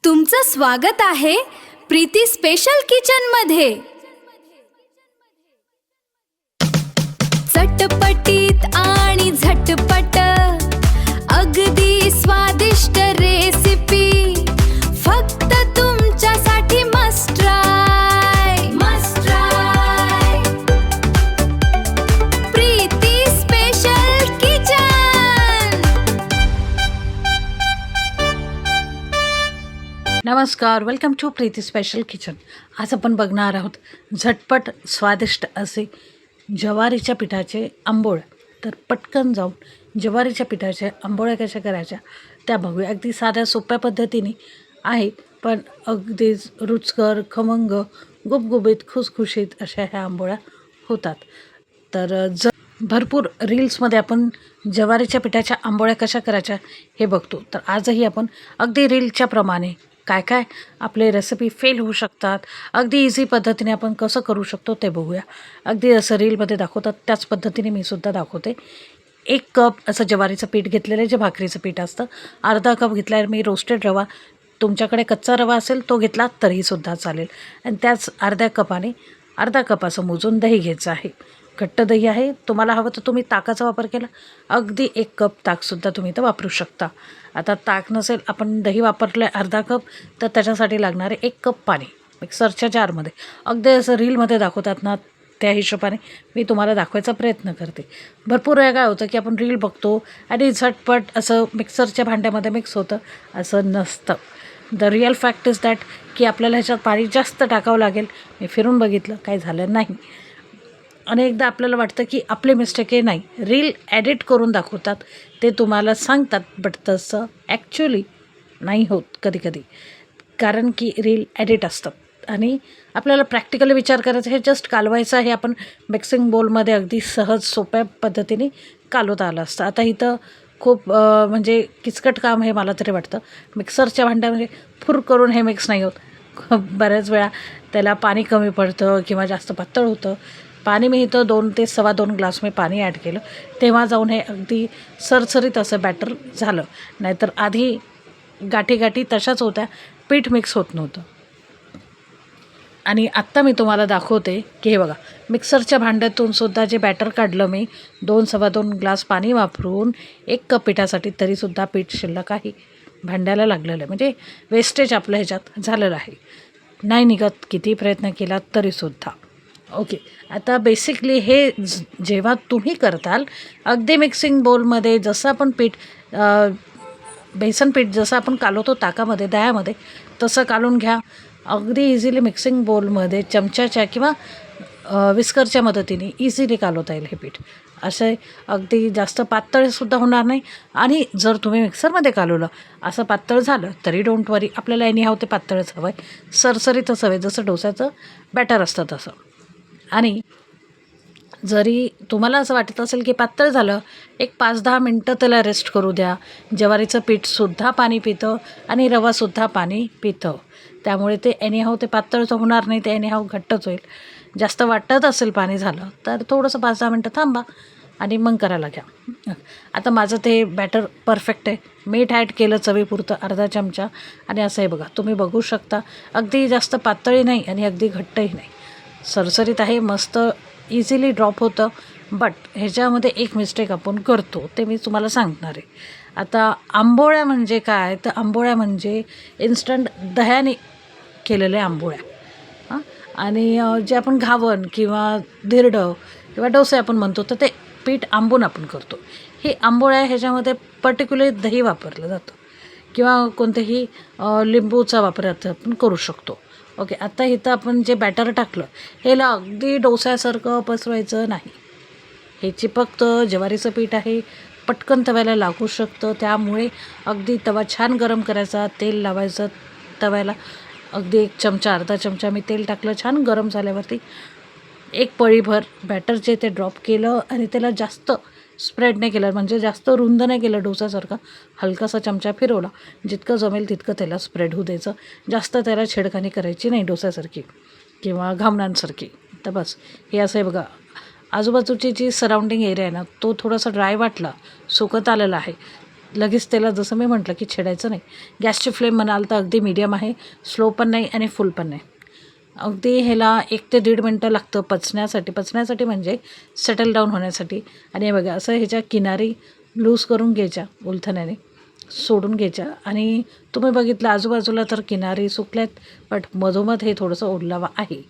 तुमचं स्वागत आहे प्रीती स्पेशल किचन मध्ये। चटपटीत आणि झटपट अगदी स्वादिष्ट रेसिपी फक्त तुमच्यासाठी must try Preeti special kitchen. नमस्कार, welcome to Preeti special kitchen. आज आपण बघणार आहोत झटपट स्वादिष्ट असे ज्वारीच्या पिठाचे आंबोळ्या। तर पटकन जाऊन ज्वारीच्या पिठाचे आंबोळ्या कशा करायच्या त्या बघूया। अगदी साध्या सोप्या पद्धतीने आहे, पण अगदीच रुचकर, खमंग, गुबगुबीत, खुसखुशीत अशा ह्या आंबोळ्या होतात। तर भरपूर रील्समध्ये आपण ज्वारीच्या पिठाच्या आंबोळ्या कशा करायच्या हे बघतो। तर आजही आपण अगदी रीलच्या प्रमाणे काय काय आपले रेसिपी फेल होऊ शकतात, अगदी इझी पद्धतीने आपण कसं करू शकतो ते बघूया। अगदी असं रीलमध्ये दाखवतात त्याच पद्धतीने मी सुद्धा दाखवते। 1 कप असं ज्वारीचं पीठ घेतलेलं आहे, जे भाकरीचं पीठ असतं। अर्धा कप घेतला आहे मी रोस्टेड रवा, तुमच्याकडे कच्चा रवा असेल तो घेतला तरीसुद्धा चालेल। आणि त्याच अर्ध्या कपाने अर्धा कप असं मोजून दही घ्यायचं आहे। घट्ट दही आहे, तुम्हाला हवं तर तुम्ही ताकाचा वापर केला, अगदी 1 कप ताकसुद्धा तुम्ही इथं वापरू शकता। आता ताक नसेल, आपण दही वापरलं आहे अर्धा कप, तर त्याच्यासाठी लागणारे 1 कप पाणी मिक्सरच्या जारमध्ये, अगदी असं रीलमध्ये दाखवतात ना त्या हिशोबाने मी तुम्हाला दाखवायचा प्रयत्न करते। भरपूर वेळा काय होतं की आपण रील बघतो आणि झटपट असं मिक्सरच्या भांड्यामध्ये मिक्स होतं, असं नसतं। The real fact is that की आपल्याला ह्याच्यात पाणी जास्त टाकावं लागेल। मी फिरून बघितलं, काही झालं नाही। अनेकदा आपल्याला वाटतं की आपले मिस्टेक हे नाही, रील एडिट करून दाखवतात, ते तुम्हाला सांगतात, बट तसं ॲक्च्युली नाही होत कधी, कारण की रील एडिट असतात आणि आपल्याला प्रॅक्टिकली विचार करायचा, हे जस्ट कालवायचं आहे। आपण मिक्सिंग बोलमध्ये अगदी सहज सोप्या पद्धतीने कालवता आलं असतं। आता इथं खूप म्हणजे किचकट काम हे मला तरी वाटतं। मिक्सरच्या भांड्यामध्ये फुर करून हे मिक्स नाही होत, बऱ्याच वेळा त्याला पाणी कमी पडतं किंवा जास्त पातळ होतं। पाणी मी इथं 2 ते सव्वा 2 ग्लास मी पाणी ॲड केलं, तेव्हा जाऊन हे अगदी सरसरीत असं बॅटर झालं। नाहीतर आधी गाठी तशाच होत्या, पीठ मिक्स होत नव्हतं। आणि आत्ता मी तुम्हाला दाखवते की हे बघा, मिक्सरच्या भांड्यातून सुद्धा जे बॅटर काढलं मी 2 सव्वा 2 ग्लास पाणी वापरून 1 कप पिठासाठी, तरीसुद्धा पीठ शिल्लक आहे, भांड्याला लागलेलं आहे, म्हणजे वेस्टेज आपल्या ह्याच्यात झालेलं आहे, नाही निघत किती प्रयत्न केला तरीसुद्धा। ओके, आता बेसिकली हे जेव्हा तुम्ही करताल, अगदी मिक्सिंग बोलमध्ये जसं आपण बेसन पीठ जसं आपण कालवतो ताकामध्ये, दह्यामध्ये, तसं कालून घ्या। अगदी इझिली मिक्सिंग बोलमध्ये चमच्याच्या किंवा विस्करच्या मदतीने इझिली कालवता येईल हे पीठ। असे अगदी जास्त पातळसुद्धा होणार नाही, आणि जर तुम्ही मिक्सरमध्ये कालवलं असं पातळ झालं तरी डोंट वरी, आपल्याला एनीहाव ते पातळच हवं आहे, सरसरीतच हवं आहे, जसं डोस्याचं बॅटर असतं तसं। आणि जरी तुम्हाला असं वाटत असेल की पातळ झालं, एक 5-10 मिनटं त्याला रेस्ट करू द्या। ज्वारीचं पीठसुद्धा पाणी पितं आणि रवासुद्धा पाणी पितं, त्यामुळे ते एनीहाव ते पातळ तर होणार नाही, ते एनीहाव घट्टच होईल। जास्त वाटत असेल पाणी झालं तर थोडंसं 5-10 मिनटं थांबा आणि मग करायला घ्या। आता माझं ते बॅटर परफेक्ट आहे, मीठ ॲड केलं चवीपुरतं अर्धा चमचा, आणि असं आहे बघा, तुम्ही बघू शकता, अगदी जास्त पातळही नाही आणि अगदी घट्टही नाही, सरसरीत आहे, मस्त इझिली ड्रॉप होतं। बट ह्याच्यामध्ये एक मिस्टेक आपण करतो, ते मी तुम्हाला सांगणार आहे। आता आंबोळ्या म्हणजे काय, तर आंबोळ्या म्हणजे इन्स्टंट दह्याने केलेले आंबोळ्या, आणि जे आपण घावन किंवा धिरडं किंवा डोसे आपण म्हणतो, तर ते पीठ आंबून आपण करतो। हे आंबोळ्या ह्याच्यामध्ये पर्टिक्युलर दही वापरलं जातं किंवा कोणतेही लिंबूचा वापर आपण करू शकतो। ओके, आता इथं आपण जे बॅटर टाकलं, ह्याला अगदी डोस्यासारखं पसरवायचं नाही, हे चिपकतं, ज्वारीचं पीठ आहे, पटकन तव्याला लागू शकतं, त्यामुळे अगदी तवा छान गरम करायचा, तेल लावायचं तव्याला, अगदी 1 चमचा अर्धा चमचा मी तेल टाकलं, छान गरम झाल्यावरती 1 पळीभर बॅटर जे ते ड्रॉप केलं, आणि त्याला जास्त स्प्रेड नाही केलं, म्हणजे जास्त रुंद नाही केलं डोसासारखं, हलकासा चमचा फिरवला, जितकं जमेल तितकं त्याला स्प्रेड होऊ द्यायचं, जास्त त्याला छेडखानी करायची नाही डोसासारखी किंवा घावणांसारखी। तर बस हे असं आहे बघा, आजूबाजूची जी सराउंडिंग एरिया आहे ना, तो थोडासा ड्राय वाटला, सुकत आलेला आहे, लगेच त्याला जसं मी म्हटलं की छेडायचं नाही. गॅसची फ्लेम म्हणाल तर अगदी मीडियम आहे, स्लो पण नाही आणि फुल पण नाही. अगदी ह्याला 1 ते 1.5 मिनटं लागतं पचण्यासाठी म्हणजे सेटल डाऊन होण्यासाठी. आणि हे बघा असं ह्याच्या किनारी लूज करून घ्यायच्या उलथण्याने, सोडून घ्यायच्या. आणि तुम्ही बघितलं आजूबाजूला तर किनारी सुकल्यात, बट मधोमध हे थोडंसं ओललावा आहे.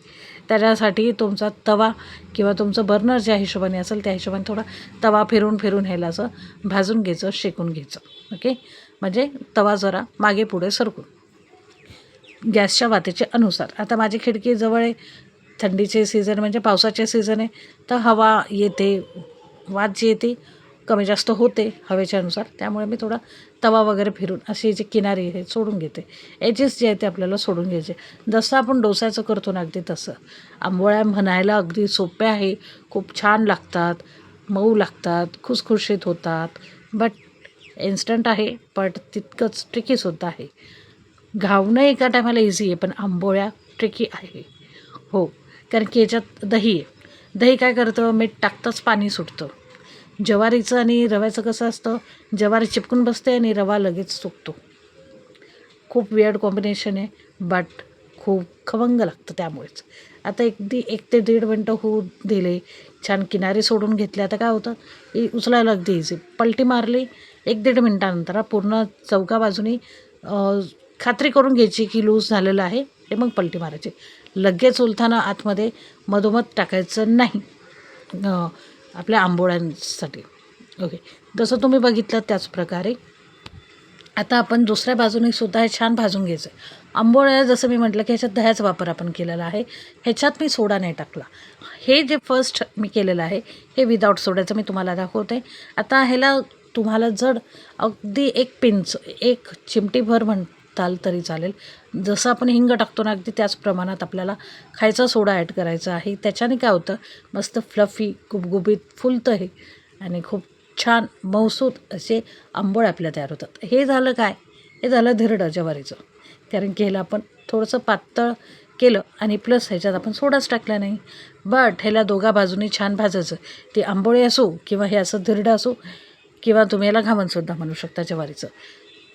त्याच्यासाठी तुमचा तवा किंवा तुमचं बर्नर ज्या हिशोबाने असेल त्या हिशोबाने थोडा तवा फिरून ह्याला असं भाजून घ्यायचं, शेकून घ्यायचं. ओके, म्हणजे तवा जरा मागे पुढे सरकून गॅसच्या वातेच्या अनुसार. आता माझी खिडकी जवळ आहे, थंडीचे सीझन म्हणजे पावसाचे सीझन आहे, तर हवा येते, वात जी येते कमी जास्त होते हवेच्या अनुसार. त्यामुळे मी थोडा तवा वगैरे फिरून अशी जी किनारी आहे सोडून घेते. एजेस जे आहे ते आपल्याला सोडून घ्यायचे. जसं आपण डोसाचं करतो ना अगदी तसं. आंबोळ्या म्हणायला अगदी सोप्या आहे, खूप छान लागतात, मऊ लागतात, खुसखुशीत होतात. बट इन्स्टंट आहे, बट तितकंच ट्रिकीसुद्धा आहे. घावणं एका टायमाला इझी आहे, पण आंबोळ्या ट्रिकी आहे. हो, कारण की याच्यात दही आहे. दही काय करतं, मीठ टाकताच पाणी सुटतं. ज्वारीचं आणि रव्याचं कसं असतं, ज्वारी चिपकून बसते आणि रवा लगेच सुकतो. खूप वियर्ड कॉम्बिनेशन आहे, बट खूप खवंग लागतं त्यामुळेच. आता अगदी 1 ते 1.5 मिनटं होऊ दिले, छान किनारी सोडून घेतली. आता काय होतं, उचलायला अगदी इझी. पलटी मारली 1-1.5 मिनटानंतर पूर्ण चौका बाजूनी खात्री करून घ्यायची की लूज झालेलं आहे आणि मग पलटी मारायची. लगेच उलथाना आतमध्ये मधोमध टाकायचं नाही आपल्या आंबोळ्यांसाठी. ओके, जसं तुम्ही बघितलं त्याच प्रकारे आता आपण दुसऱ्या बाजूने सुद्धा हे छान भाजून घ्यायचं आहे. आंबोळ्या जसं मी म्हटलं की ह्याच्यात दह्याचा वापर आपण केलेला आहे, ह्याच्यात मी सोडा नाही टाकला. हे जे फर्स्ट मी केलेलं आहे हे विदाऊट सोड्याचं मी तुम्हाला दाखवते. आता ह्याला तुम्हाला जर अगदी 1 पिंच 1 चिमटीभर म्हणताल तरी चालेल. जसं आपण हिंग टाकतो ना अगदी त्याच प्रमाणात आपल्याला खायचा सोडा ॲड करायचा आहे. त्याच्याने काय होतं, मस्त फ्लफी गुबगुबीत फुलतं हे आणि खूप छान मऊसूत असे आंबोळे आपल्या तयार होतात. हे झालं काय, हे झालं धिरडं ज्वारीचं. कारण की ह्याला आपण थोडंसं पातळ केलं आणि प्लस ह्याच्यात आपण सोडाच टाकला नाही. बट ह्याला दोघा बाजूनी छान भाजायचं. ती आंबोळी असो किंवा हे असं धिरडं असो किंवा तुम्ही याला घावणसुद्धा म्हणू शकता ज्वारीचं.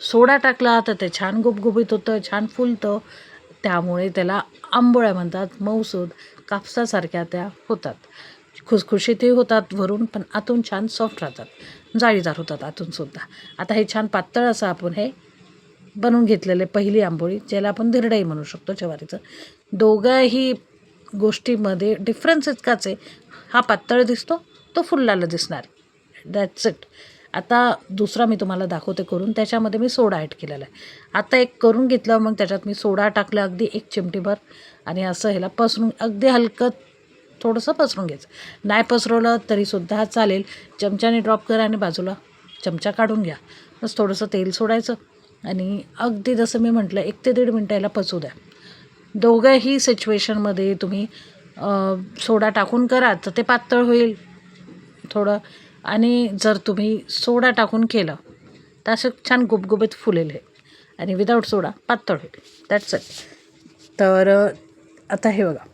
सोडा टाकला तर ते छान गुबगुबीत होतं, छान फुलतं. त्यामुळे त्याला आंबोळ्या म्हणतात. मऊसूद कापसासारख्या त्या होतात. खुसखुशीतही होतात वरून, पण आतून छान सॉफ्ट राहतात, जाळीदार होतात आतूनसुद्धा. आता हे छान पातळ असं आपण हे बनवून घेतलेले पहिली आंबोळी, ज्याला आपण धिरडंही म्हणू शकतो ज्वारीचं. दोघाही गोष्टीमध्ये डिफरन्स इतकाच आहे, हा पातळ दिसतो, तो फुललेला दिसणार. That's it. आता दुसरा मी तुम्हाला दाखवते करून, त्याच्यामध्ये मी सोडा ॲड केलेला आहे. आता एक करून घेतलं, मग त्याच्यात मी सोडा टाकला अगदी 1 चिमटीभर आणि असं ह्याला पसरून अगदी हलकं थोडंसं पसरून घ्यायचं. नाही पसरवलं तरीसुद्धा चालेल, चमच्याने ड्रॉप करा आणि बाजूला चमचा काढून घ्या. बस थोडंसं तेल सोडायचं आणि अगदी जसं मी म्हटलं 1 ते 1.5 मिनटं याला पचू द्या. दोघंही सिच्युएशनमध्ये तुम्ही सोडा टाकून करा तर ते पातळ होईल थोडं, आणि जर तुम्ही सोडा टाकून केलं तर असं छान गुबगुबीत फुलेल हे, आणि विदाऊट सोडा पातळ होईल. That's it. तर आता हे बघा,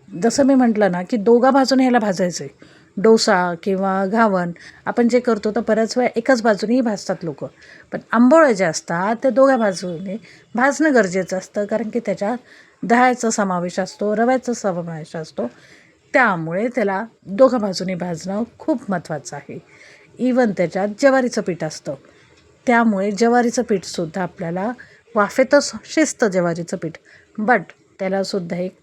जसं मी म्हटलं ना की दोघा बाजूने ह्याला भाजायचं आहे. डोसा किंवा घावण आपण जे करतो तर बऱ्याच वेळा एकाच बाजूनेही भाजतात लोक, पण आंबोळ्या ज्या असतात त्या दोघा बाजूने भाजणं गरजेचं असतं. कारण की त्याच्यात दह्याचा समावेश असतो, रव्याचा समावेश असतो. त्यामुळे त्याला दोघा बाजूने भाजणं खूप महत्त्वाचं आहे. इवन त्याच्यात ज्वारीचं पीठ असतं, त्यामुळे ज्वारीचं पीठसुद्धा आपल्याला वाफेतच शिजतं ज्वारीचं पीठ. बट त्यालासुद्धा एक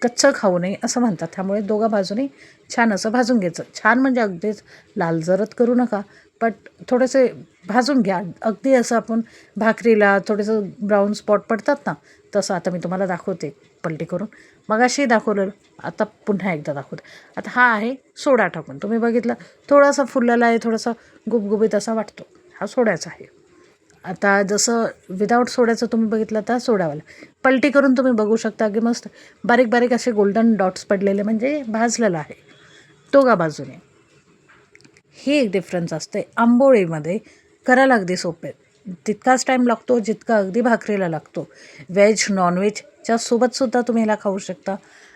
कच्चं खाऊ नये असं म्हणतात. त्यामुळे दोघा बाजूने छान असं भाजून घ्यायचं. छान म्हणजे अगदीच लाल जरद करू नका, बट थोडेसे भाजून घ्या. अगदी असं आपण भाकरीला थोडंसं ब्राऊन स्पॉट पडतात ना, तसं आता मी तुम्हाला दाखवते पलटी करून. मगाशी दाखवलं, आता पुन्हा एकदा दाखवते. आता हा आहे सोडा टाकून, तुम्ही बघितलं थोडासा फुललेला आहे, थोडासा गुबगुबीत असा वाटतो, हा सोड्याचा आहे. आता जसं विदाऊट सोड्याचं तुम्ही बघितलं तर सोड्यावाला पलटी करून तुम्ही बघू शकता की मस्त बारीक बारीक असे गोल्डन डॉट्स पडलेले म्हणजे भाजलेलं आहे दोघा बाजूने. हे एक डिफरन्स असते. आंबोळीमध्ये करायला अगदी सोपे, तितकाच टाईम लागतो जितका अगदी भाकरीला लागतो. व्हेज नॉनव्हेजच्या सोबतसुद्धा तुम्ही ह्याला खाऊ शकता,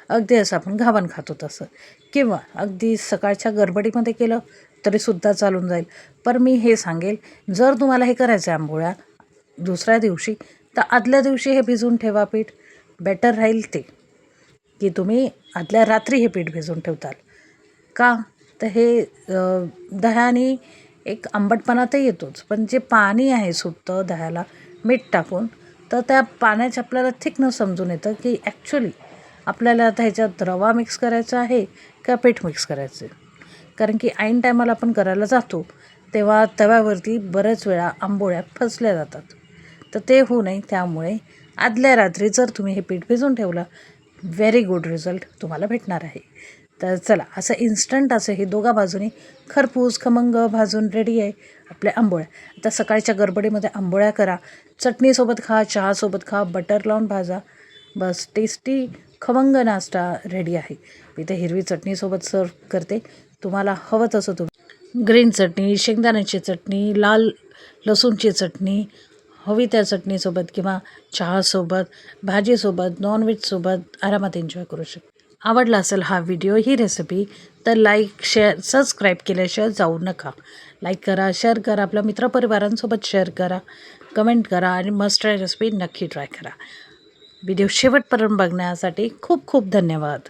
अगदी असं आपण घावण खातो तसं, किंवा अगदी सकाळच्या गडबडीमध्ये केलं तरीसुद्धा चालून जाईल. पण मी हे सांगेल, जर तुम्हाला हे करायचं आहे आंबोळ्या दुसऱ्या दिवशी, तर आदल्या दिवशी हे भिजवून ठेवा पीठ. बेटर राहील ते, की तुम्ही आदल्या रात्री हे पीठ भिजवून ठेवताल. का तर हे दह्याने एक आंबटपणा तर येतोच, पण जे पाणी आहे सुटतं दह्याला मीठ टाकून, तर त्या पाण्याचे आपल्याला थिकनेस समजून येतं की ॲक्च्युली आपल्याला आता ह्याच्यात रवा मिक्स करायचा आहे का पीठ मिक्स करायचं आहे. कारण की ऐन टायमाला आपण करायला जातो तेव्हा तव्यावरती बऱ्याच वेळा आंबोळ्या फसल्या जातात. तर ते होऊ नये त्यामुळे आदल्या रात्री जर तुम्ही हे पीठ भिजवून ठेवलं, व्हेरी गुड रिझल्ट तुम्हाला भेटणार आहे. तर चला, असं इन्स्टंट असं हे दोघा बाजूनी खरपूस खमंग भाजून रेडी आहे आपल्या आंबोळ्या. आता सकाळच्या गडबडीमध्ये आंबोळ्या करा, चटणीसोबत खा, चहासोबत खा, बटर लावून भाजा, बस टेस्टी खमंग नाश्ता रेडी आहे. मी इथे हिरवी चटणीसोबत सर्व करते. तुम्हाला हवं तसं तुम्ही ग्रीन चटणी, शेंगदाण्याची चटणी, लाल लसूणची चटणी हवी त्या चटणीसोबत किंवा चहासोबत, भाजीसोबत, नॉनव्हेजसोबत आरामात एन्जॉय करू शकता. आवडला असेल हा व्हिडिओ, ही रेसिपी, तर लाईक, शेअर, सबस्क्राईब केल्याशिवाय जाऊ नका. लाईक करा, शेअर करा, आपल्या मित्रपरिवारांसोबत शेअर करा, कमेंट करा आणि मस्ट ट्राय रेसिपी नक्की ट्राय करा. व्हिडिओ शेवटपर्यंत बघण्यासाठी खूप खूप धन्यवाद.